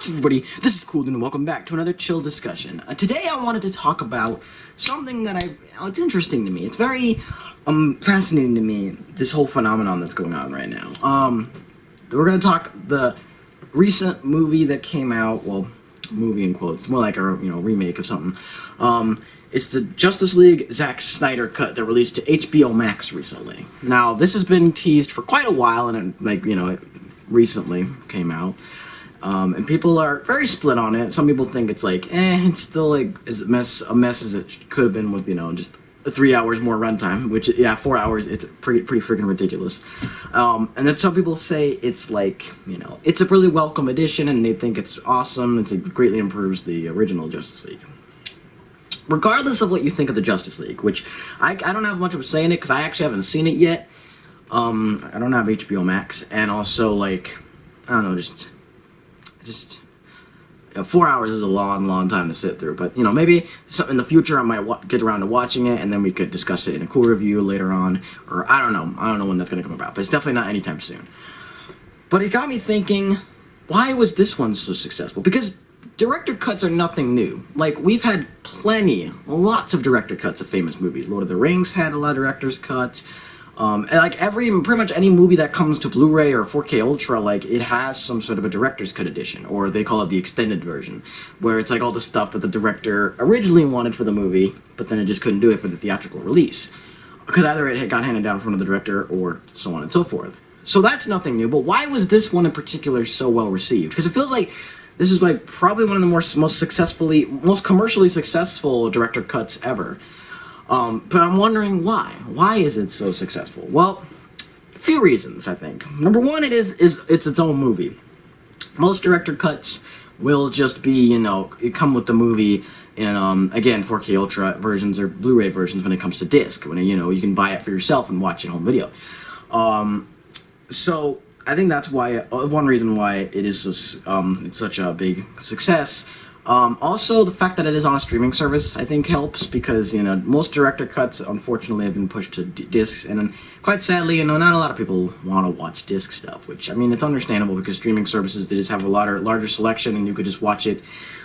What's up, everybody? This is Cool and welcome back to another chill discussion. Today I wanted to talk about something that it's interesting to me. It's very fascinating to me, this whole phenomenon that's going on right now. We're going to talk the recent movie that came out, well, movie in quotes, more like a remake of something. It's the Justice League Zack Snyder cut that released to HBO Max recently. Now, this has been teased for quite a while, and it recently came out. And people are very split on it. Some people think it's like, it's still like as a mess as it could have been with, just 3 hours more runtime, which, 4 hours, it's pretty freaking ridiculous. And then some people say it's like, it's a really welcome addition and they think it's awesome. It greatly improves the original Justice League. Regardless of what you think of the Justice League, which I don't have much of a say in it because I actually haven't seen it yet. I don't have HBO Max, and also, I don't know, just 4 hours is a long time to sit through, but maybe in the future I might get around to watching it, and then we could discuss it in a cool review later on, or I don't know when that's going to come about, but it's definitely not anytime soon. But it got me thinking, why was this one so successful? Because director cuts are nothing new. We've had lots of director cuts of famous movies. Lord of the Rings had a lot of director's cuts. And pretty much any movie that comes to Blu-ray or 4K Ultra, it has some sort of a director's cut edition, or they call it the extended version, where it's all the stuff that the director originally wanted for the movie, but then it just couldn't do it for the theatrical release, because either it got handed down from another director, or so on and so forth. So that's nothing new, but why was this one in particular so well received? Because it feels like this is probably one of the most commercially successful director cuts ever. But I'm wondering why. Why is it so successful? Well, a few reasons, I think. Number one, it's its own movie. Most director cuts will just be, it come with the movie in, again, 4K Ultra versions or Blu-ray versions when it comes to disc. When, you can buy it for yourself and watch it home video. So I think that's why, one reason why it is so, it's such a big success. Also, the fact that it is on a streaming service, I think, helps, because, most director cuts, unfortunately, have been pushed to discs, and quite sadly, not a lot of people want to watch disc stuff, which, it's understandable, because streaming services, they just have a larger selection, and you could just watch it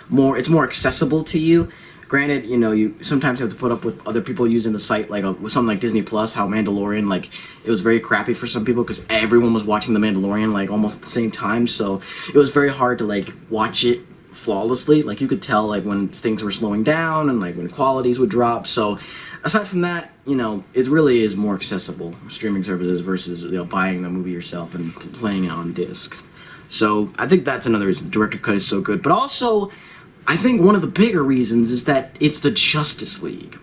more, it's more accessible to you. Granted, you sometimes have to put up with other people using the site, with something like Disney Plus, how Mandalorian, it was very crappy for some people, because everyone was watching The Mandalorian, almost at the same time, so it was very hard to, watch it flawlessly. You could tell when things were slowing down and when qualities would drop. So aside from that, it really is more accessible, streaming services versus buying the movie yourself and playing it on disc. So I think that's another reason director cut is so good. But also, I think one of the bigger reasons is that it's the Justice League.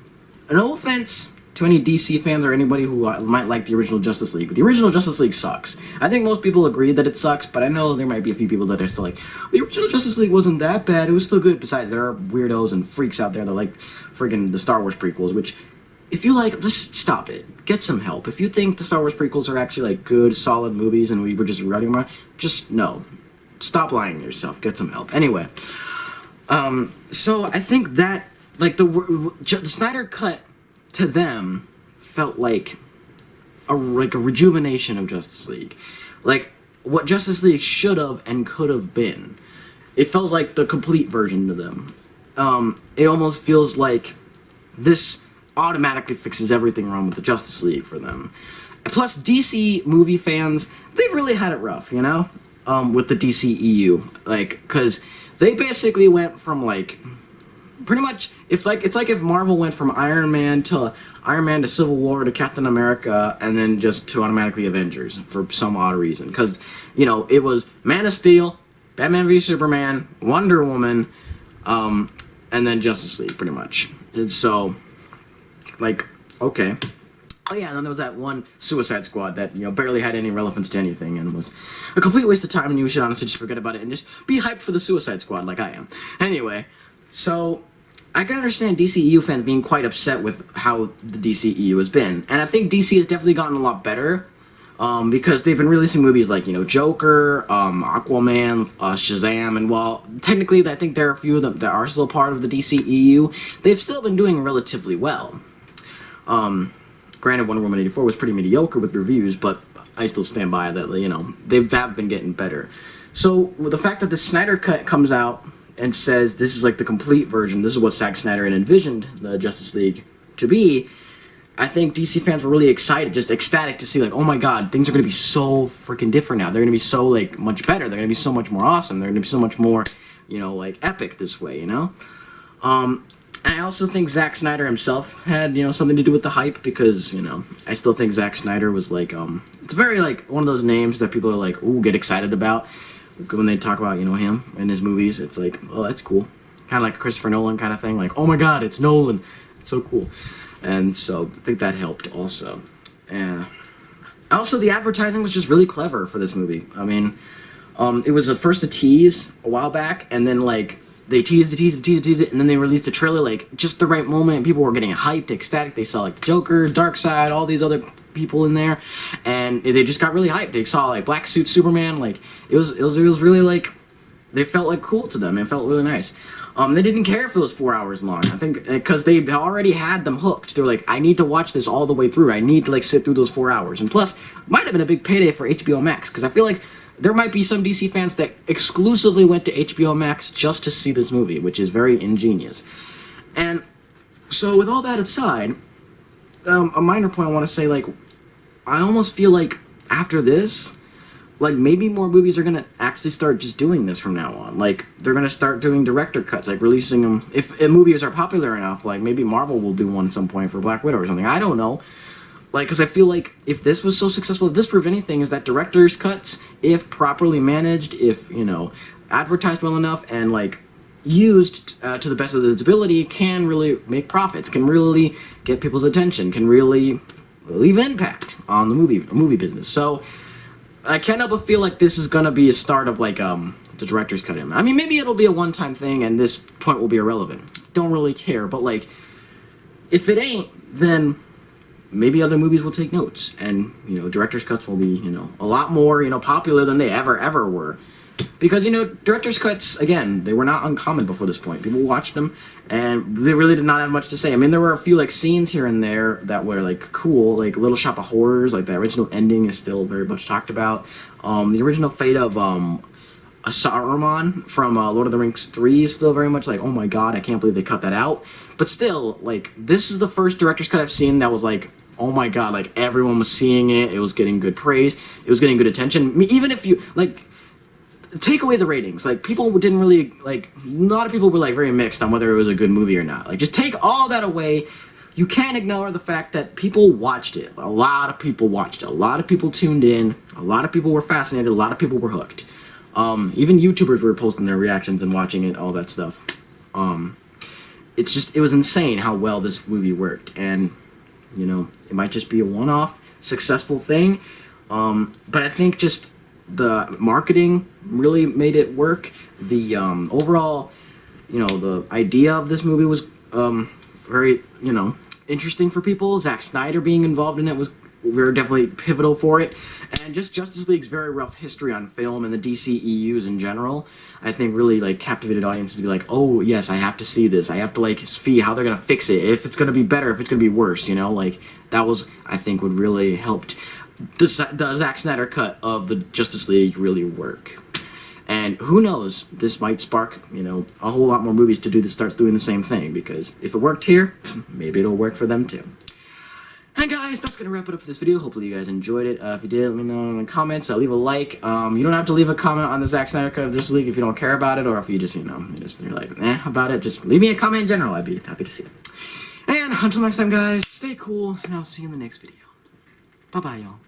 No offense to any DC fans or anybody who might like the original Justice League, but the original Justice League sucks. I think most people agree that it sucks, but I know there might be a few people that are still like, the original Justice League wasn't that bad, it was still good. Besides, there are weirdos and freaks out there that like friggin' the Star Wars prequels, which, if you like, just stop it. Get some help. If you think the Star Wars prequels are actually good, solid movies and we were just writing them, just no. Stop lying to yourself. Get some help. Anyway, so I think that, the Snyder cut to them felt like a rejuvenation of Justice League, what Justice League should have and could have been. It felt like the complete version to them. It almost feels like this automatically fixes everything wrong with the Justice League for them. Plus, DC movie fans, they've really had it rough, with the DCEU, because they basically went from pretty much, it's like if Marvel went from Iron Man to Civil War to Captain America, and then just to automatically Avengers for some odd reason. Because, it was Man of Steel, Batman v Superman, Wonder Woman, and then Justice League, pretty much. And so, okay. Oh yeah, and then there was that one Suicide Squad that, barely had any relevance to anything and was a complete waste of time, and you should honestly just forget about it and just be hyped for the Suicide Squad like I am. Anyway, so I can understand DCEU fans being quite upset with how the DCEU has been. And I think DC has definitely gotten a lot better, because they've been releasing movies like, Joker, Aquaman, Shazam, and while technically I think there are a few of them that are still part of the DCEU, they've still been doing relatively well. Granted, Wonder Woman 84 was pretty mediocre with reviews, but I still stand by that, they have been getting better. So the fact that the Snyder Cut comes out and says this is like the complete version, this is what Zack Snyder had envisioned the Justice League to be, I think DC fans were really excited, just ecstatic to see, like, oh my god, things are going to be so freaking different now. They're going to be so, like, much better. They're going to be so much more awesome. They're going to be so much more, you know, like, epic this way, you know? I also think Zack Snyder himself had, you know, something to do with the hype because, you know, I still think Zack Snyder was, like, it's very, like, one of those names that people are, like, ooh, get excited about when they talk about, you know, him and his movies. It's like, oh, that's cool. Kind of like a Christopher Nolan kind of thing. Like, oh my god, it's Nolan. It's so cool. And so I think that helped also. And also the advertising was just really clever for this movie. I mean, it was first a tease a while back, and then like they teased it, and then they released the trailer like just the right moment. People were getting hyped, ecstatic. They saw like Joker, Darkseid, all these other people in there, and they just got really hyped. They saw like black suit Superman. Like it was really like they felt like cool to them. It felt really nice. They didn't care if it was 4 hours long. I think because they already had them hooked. They're like, I need to watch this all the way through. I need to like sit through those 4 hours. And plus, might have been a big payday for HBO Max because I feel like there might be some DC fans that exclusively went to HBO Max just to see this movie, which is very ingenious. And so, with all that aside, a minor point I want to say, like, I almost feel like after this, like, maybe more movies are gonna actually start just doing this from now on. Like, they're gonna start doing director cuts, like, releasing them. If movies are popular enough, like, maybe Marvel will do one at some point for Black Widow or something. I don't know. Like, because I feel like if this was so successful, if this proved anything, is that director's cuts, if properly managed, if, you know, advertised well enough, and, like, used to the best of its ability, can really make profits, can really get people's attention, can really leave impact on the movie business. So I can't help but feel like this is gonna be a start of like the director's cut in. I mean, maybe it'll be a one-time thing and this point will be irrelevant. Don't really care, but like, if it ain't, then maybe other movies will take notes, and you know, director's cuts will be, you know, a lot more, you know, popular than they ever were. Because, you know, director's cuts, again, they were not uncommon before this point. People watched them, and they really did not have much to say. I mean, there were a few, like, scenes here and there that were, like, cool. Like, Little Shop of Horrors, like, the original ending is still very much talked about. The original fate of Saruman from Lord of the Rings 3 is still very much like, oh my god, I can't believe they cut that out. But still, like, this is the first director's cut I've seen that was, like, oh my god, like, everyone was seeing it. It was getting good praise. It was getting good attention. Even if you, like, take away the ratings. Like, people didn't really, like, a lot of people were, like, very mixed on whether it was a good movie or not. Like, just take all that away. You can't ignore the fact that people watched it. A lot of people watched it. A lot of people tuned in. A lot of people were fascinated. A lot of people were hooked. Even YouTubers were posting their reactions and watching it, all that stuff. It's just, it was insane how well this movie worked. And, you know, it might just be a one-off successful thing. But I think just the marketing really made it work. The overall, you know, the idea of this movie was very, you know, interesting for people. Zack Snyder being involved in it was very definitely pivotal for it. And just Justice League's very rough history on film and the DCEUs in general, I think really, like, captivated audiences to be like, oh, yes, I have to see this. I have to, like, see how they're going to fix it, if it's going to be better, if it's going to be worse, you know? Like, that was, I think, would really helped the Zack Snyder cut of the Justice League really work. And who knows, this might spark, you know, a whole lot more movies to do this, starts doing the same thing, because if it worked here, maybe it'll work for them too. And guys, that's going to wrap it up for this video. Hopefully you guys enjoyed it. If you did, let me know in the comments. Leave a like. You don't have to leave a comment on the Zack Snyder cut of Justice League if you don't care about it, or if you just, you know, you're like, about it. Just leave me a comment in general. I'd be happy to see it. And until next time, guys, stay cool, and I'll see you in the next video. Bye-bye, y'all.